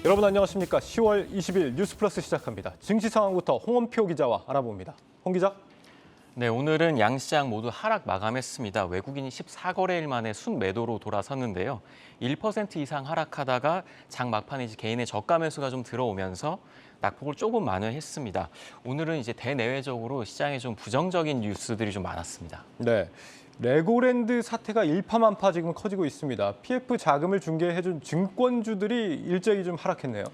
여러분 안녕하십니까? 10월 20일 뉴스플러스 시작합니다. 증시 상황부터 홍원표 기자와 알아봅니다. 홍 기자. 네, 오늘은 양시장 모두 하락 마감했습니다. 외국인이 14거래일 만에 순매도로 돌아섰는데요. 1% 이상 하락하다가 장 막판에 이제 개인의 저가 매수가 좀 들어오면서 낙폭을 조금 만회했습니다. 오늘은 이제 대내외적으로 시장에 좀 부정적인 뉴스들이 좀 많았습니다. 네. 레고랜드 사태가 일파만파 지금 커지고 있습니다. PF 자금을 중개해준 증권주들이 일제히 좀 하락했네요.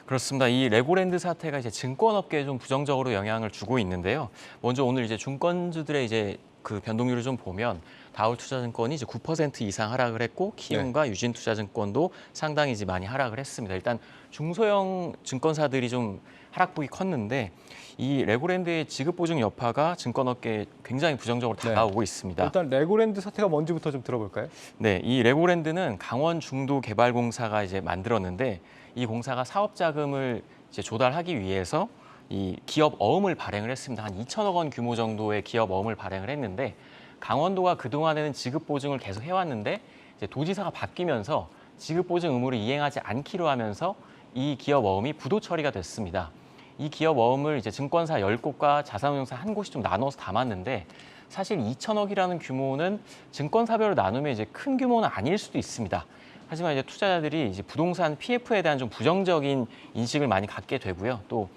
그렇습니다. 이 레고랜드 사태가 이제 증권업계에 좀 부정적으로 영향을 주고 있는데요. 먼저 오늘 이제 증권주들의 이제 그 변동률을 좀 보면 다울투자증권이 이제 9% 이상 하락을 했고 키움과 유진투자증권도 상당히 이제 많이 하락을 했습니다. 일단 중소형 증권사들이 좀 하락폭이 컸는데 이 레고랜드의 지급보증 여파가 증권업계에 굉장히 부정적으로 다가오고 있습니다. 일단 레고랜드 사태가 뭔지부터 좀 들어볼까요? 네, 이 레고랜드는 강원중도개발공사가 이제 만들었는데 이 공사가 사업 자금을 이제 조달하기 위해서 이 기업 어음을 발행을 했습니다. 한 2천억 원 규모 정도의 기업 어음을 발행을 했는데 강원도가 그동안에는 지급 보증을 계속 해왔는데 이제 도지사가 바뀌면서 지급 보증 의무를 이행하지 않기로 하면서 이 기업 어음이 부도 처리가 됐습니다. 이 기업 어음을 이제 증권사 10곳과 자산운용사 1곳이 좀 나눠서 담았는데 사실 2천억이라는 규모는 증권사별로 나누면 이제 큰 규모는 아닐 수도 있습니다. 하지만 이제 투자자들이 이제 부동산 PF에 대한 좀 부정적인 인식을 많이 갖게 되고요. 또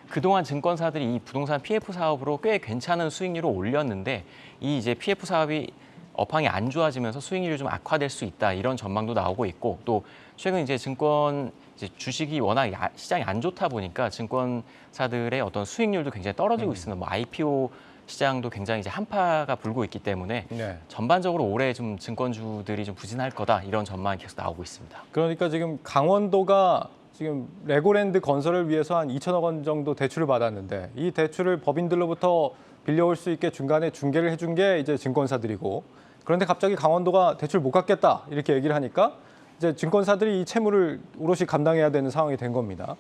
그동안 증권사들이 이 부동산 PF 사업으로 꽤 괜찮은 수익률을 올렸는데 이 이제 PF 사업이 업황이 안 좋아지면서 수익률이 좀 악화될 수 있다 이런 전망도 나오고 있고 또 최근 이제 증권 이제 주식이 워낙 시장이 안 좋다 보니까 증권사들의 어떤 수익률도 굉장히 떨어지고 있습니다. 뭐 IPO 시장도 굉장히 이제 한파가 불고 있기 때문에 전반적으로 올해 좀 증권주들이 좀 부진할 거다 이런 전망이 계속 나오고 있습니다. 그러니까 지금 강원도가 지금 레고랜드 건설을 위해서 한 2천억 원 정도 대출을 받았는데 이 대출을 법인들로부터 빌려올 수 있게 중간에 중개를 해준 게 이제 증권사들이고 그런데 갑자기 강원도가 대출 못 갚겠다 이렇게 얘기를 하니까 이제 증권사들이 이 채무를 오롯이 감당해야 되는 상황이 된 겁니다.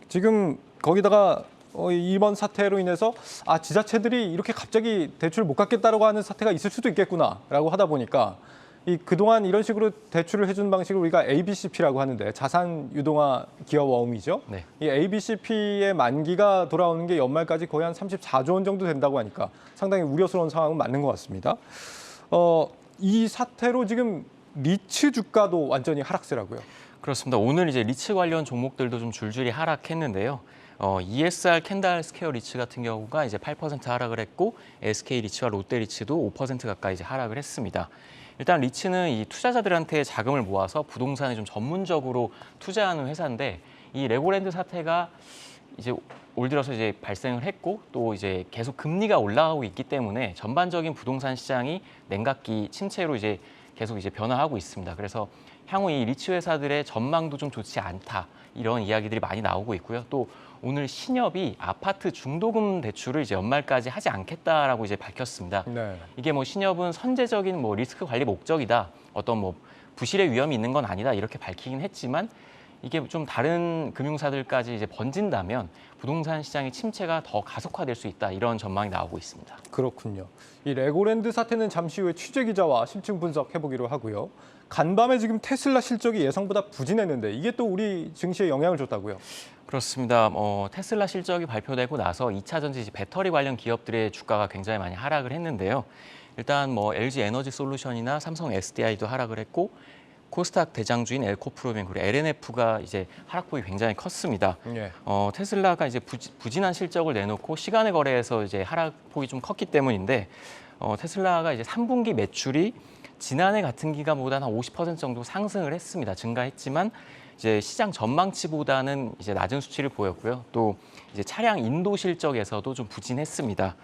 지금 거기다가 이번 사태로 인해서 지자체들이 이렇게 갑자기 대출 못 갚겠다라고 하는 사태가 있을 수도 있겠구나라고 하다 보니까 이 그동안 이런 식으로 대출을 해준 방식을 우리가 ABCP라고 하는데 자산 유동화 기업 어음이죠. 네. 이 ABCP의 만기가 돌아오는 게 연말까지 거의 한 34조 원 정도 된다고 하니까 상당히 우려스러운 상황은 맞는 것 같습니다. 이 사태로 지금 리츠 주가도 완전히 하락세라고요. 그렇습니다. 오늘 이제 리츠 관련 종목들도 좀 줄줄이 하락했는데요. ESR 캔달 스퀘어 리츠 같은 경우가 이제 8% 하락을 했고 SK 리츠와 롯데 리츠도 5% 가까이 이제 하락을 했습니다. 일단 리츠는 이 투자자들한테 자금을 모아서 부동산에 좀 전문적으로 투자하는 회사인데 이 레고랜드 사태가 이제 올 들어서 이제 발생을 했고 또 이제 계속 금리가 올라가고 있기 때문에 전반적인 부동산 시장이 냉각기 침체로 이제 계속 이제 변화하고 있습니다. 그래서 향후 이 리츠 회사들의 전망도 좀 좋지 않다 이런 이야기들이 많이 나오고 있고요. 또 오늘 신협이 아파트 중도금 대출을 이제 연말까지 하지 않겠다라고 이제 밝혔습니다. 이게 뭐 신협은 선제적인 뭐 리스크 관리 목적이다. 어떤 뭐 부실의 위험이 있는 건 아니다 이렇게 밝히긴 했지만 이게 좀 다른 금융사들까지 이제 번진다면 부동산 시장의 침체가 더 가속화될 수 있다 이런 전망이 나오고 있습니다. 그렇군요. 이 레고랜드 사태는 잠시 후에 취재 기자와 심층 분석해보기로 하고요. 간밤에 지금 테슬라 실적이 예상보다 부진했는데 이게 또 우리 증시에 영향을 줬다고요? 그렇습니다. 테슬라 실적이 발표되고 나서 2차 전지 배터리 관련 기업들의 주가가 굉장히 많이 하락을 했는데요. 일단 뭐 LG 에너지 솔루션이나 삼성 SDI도 하락을 했고 코스닥 대장주인 엘코프로빈 그리고 LNF가 이제 하락폭이 굉장히 컸습니다. 테슬라가 이제 부진한 실적을 내놓고 시간의 거래에서 이제 하락폭이 좀 컸기 때문인데 테슬라가 이제 3분기 매출이 지난해 같은 기간보다 한 50% 정도 상승을 했습니다. 증가했지만 이제 시장 전망치보다는 이제 낮은 수치를 보였고요. 또 이제 차량 인도 실적에서도 좀 부진했습니다.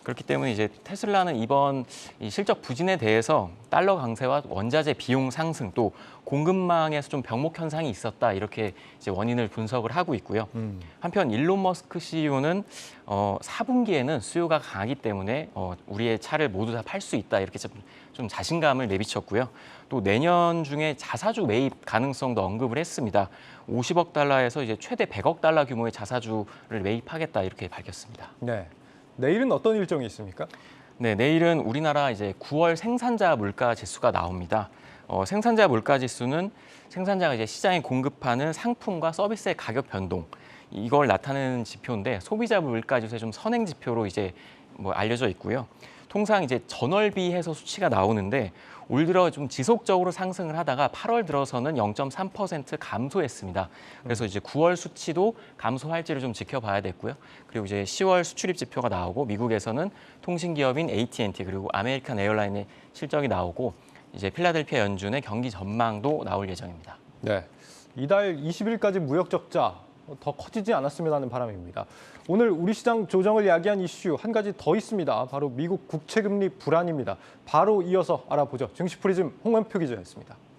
그렇기 때문에 이제 테슬라는 이번 이 실적 부진에 대해서 달러 강세와 원자재 비용 상승 또 공급망에서 좀 병목 현상이 있었다 이렇게 이제 원인을 분석을 하고 있고요. 한편 일론 머스크 CEO는 4분기에는 수요가 강하기 때문에 우리의 차를 모두 다 팔 수 있다 이렇게 좀 자신감을 내비쳤고요. 또 내년 중에 자사주 매입 가능성도 언급을 했습니다. 50억 달러에서 이제 최대 100억 달러 규모의 자사주를 매입하겠다 이렇게 밝혔습니다. 네. 내일은 어떤 일정이 있습니까? 네, 내일은 우리나라 이제 9월 생산자 물가 지수가 나옵니다. 생산자 물가지수는 생산자가 이제 시장에 공급하는 상품과 서비스의 가격 변동 이걸 나타내는 지표인데 소비자 물가지수의 좀 선행 지표로 이제 뭐 알려져 있고요. 통상 이제 전월비해서 수치가 나오는데 올 들어 좀 지속적으로 상승을 하다가 8월 들어서는 0.3% 감소했습니다. 그래서 이제 9월 수치도 감소할지를 좀 지켜봐야 됐고요. 그리고 이제 10월 수출입 지표가 나오고 미국에서는 통신기업인 AT&T 그리고 아메리칸 에어라인의 실적이 나오고 이제 필라델피아 연준의 경기 전망도 나올 예정입니다. 네, 이달 20일까지 무역 적자 더 커지지 않았으면 하는 바람입니다. 오늘 우리 시장 조정을 야기한 이슈 한 가지 더 있습니다. 바로 미국 국채금리 불안입니다. 바로 이어서 알아보죠. 증시 프리즘 홍원표 기자였습니다.